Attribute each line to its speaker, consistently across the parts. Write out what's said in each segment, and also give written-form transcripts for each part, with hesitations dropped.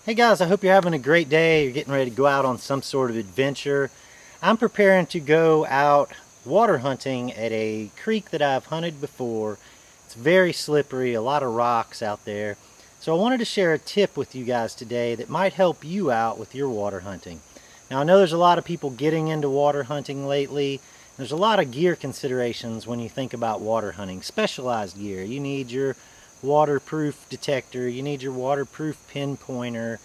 Speaker 1: Hey guys, I hope you're having a great day. You're getting ready to go out on some sort of adventure. I'm preparing to go out water hunting at a creek that I've hunted before. It's very slippery, a lot of rocks out there. So I wanted to share a tip with you guys today that might help you out with your water hunting. Now I know there's a lot of people getting into water hunting lately. There's a lot of gear considerations when you think about water hunting. Specialized gear. You need your waterproof detector, you need your waterproof pinpointer,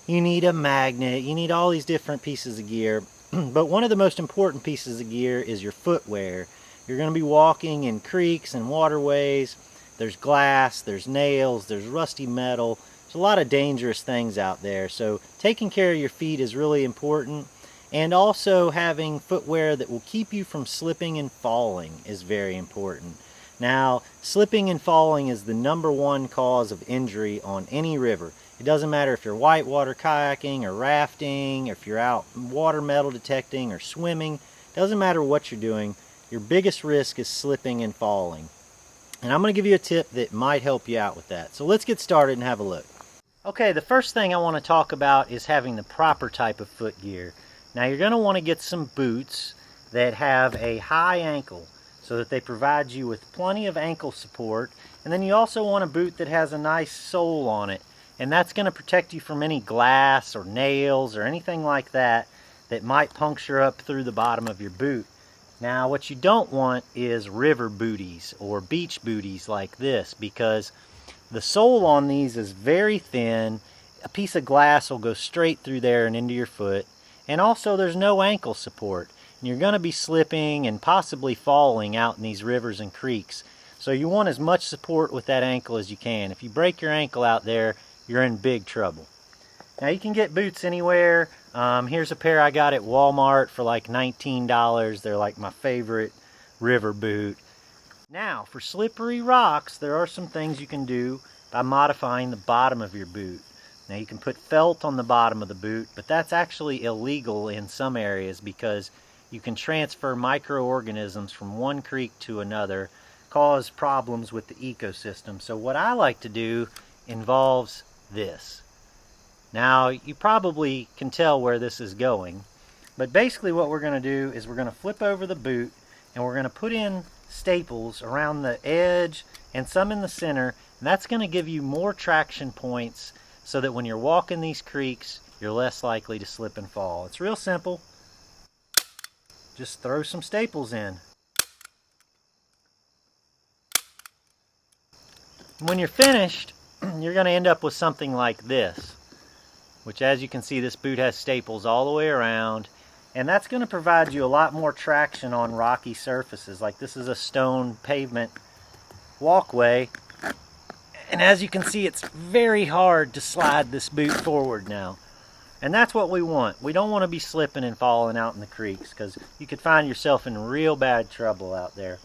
Speaker 1: you need a magnet, you need all these different pieces of gear. But one of the most important pieces of gear is your footwear. You're going to be walking in creeks and waterways. There's glass, there's nails, there's rusty metal. There's a lot of dangerous things out there. So taking care of your feet is really important. And also having footwear that will keep you from slipping and falling is very important. Now, slipping and falling is the #1 cause of injury on any river. It doesn't matter if you're whitewater kayaking or rafting, or if you're out water metal detecting or swimming. It doesn't matter what you're doing. Your biggest risk is slipping and falling. And I'm going to give you a tip that might help you out with that. So let's get started and have a look. Okay, the first thing I want to talk about is having the proper type of foot gear. Now you're going to want to get some boots that have a high ankle, so that they provide you with plenty of ankle support. And then you also want a boot that has a nice sole on it, and that's going to protect you from any glass or nails or anything like that that might puncture up through the bottom of your boot. Now what you don't want is river booties or beach booties like this, because the sole on these is very thin. A piece of glass will go straight through there and into your foot, and also there's no ankle support. You're going to be slipping and possibly falling out in these rivers and creeks. So you want as much support with that ankle as you can. If you break your ankle out there, you're in big trouble. Now you can get boots anywhere. Here's a pair I got at Walmart for like $19. They're like my favorite river boot. Now for slippery rocks, there are some things you can do by modifying the bottom of your boot. Now you can put felt on the bottom of the boot, but that's actually illegal in some areas because you can transfer microorganisms from one creek to another, cause problems with the ecosystem. So what I like to do involves this. Now you probably can tell where this is going, but basically what we're going to do is we're going to flip over the boot and we're going to put in staples around the edge and some in the center, and that's going to give you more traction points so that when you're walking these creeks, you're less likely to slip and fall. It's real simple. Just throw some staples in. When you're finished, you're going to end up with something like this, which, as you can see, this boot has staples all the way around, and that's going to provide you a lot more traction on rocky surfaces. Like this is a stone pavement walkway, and as you can see, it's very hard to slide this boot forward now. And that's what we want. We don't want to be slipping and falling out in the creeks, because you could find yourself in real bad trouble out there.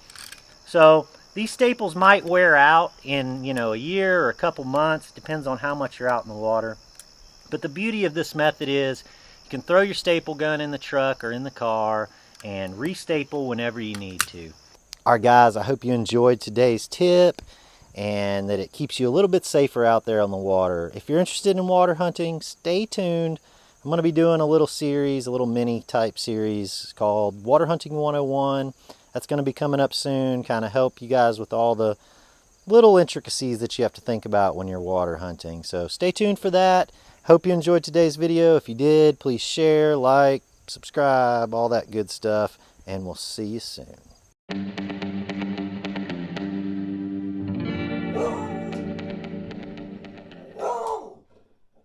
Speaker 1: So these staples might wear out in, a year or a couple months. Depends on how much you're out in the water. But the beauty of this method is you can throw your staple gun in the truck or in the car and restaple whenever you need to. All right, guys, I hope you enjoyed today's tip and that it keeps you a little bit safer out there on the water. If you're interested in water hunting, stay tuned. I'm going to be doing a little series, a little mini type series called Water Hunting 101. That's going to be coming up soon, kind of help you guys with all the little intricacies that you have to think about when you're water hunting. So stay tuned for that. Hope you enjoyed today's video. If you did, please share, like, subscribe, all that good stuff, and we'll see you soon.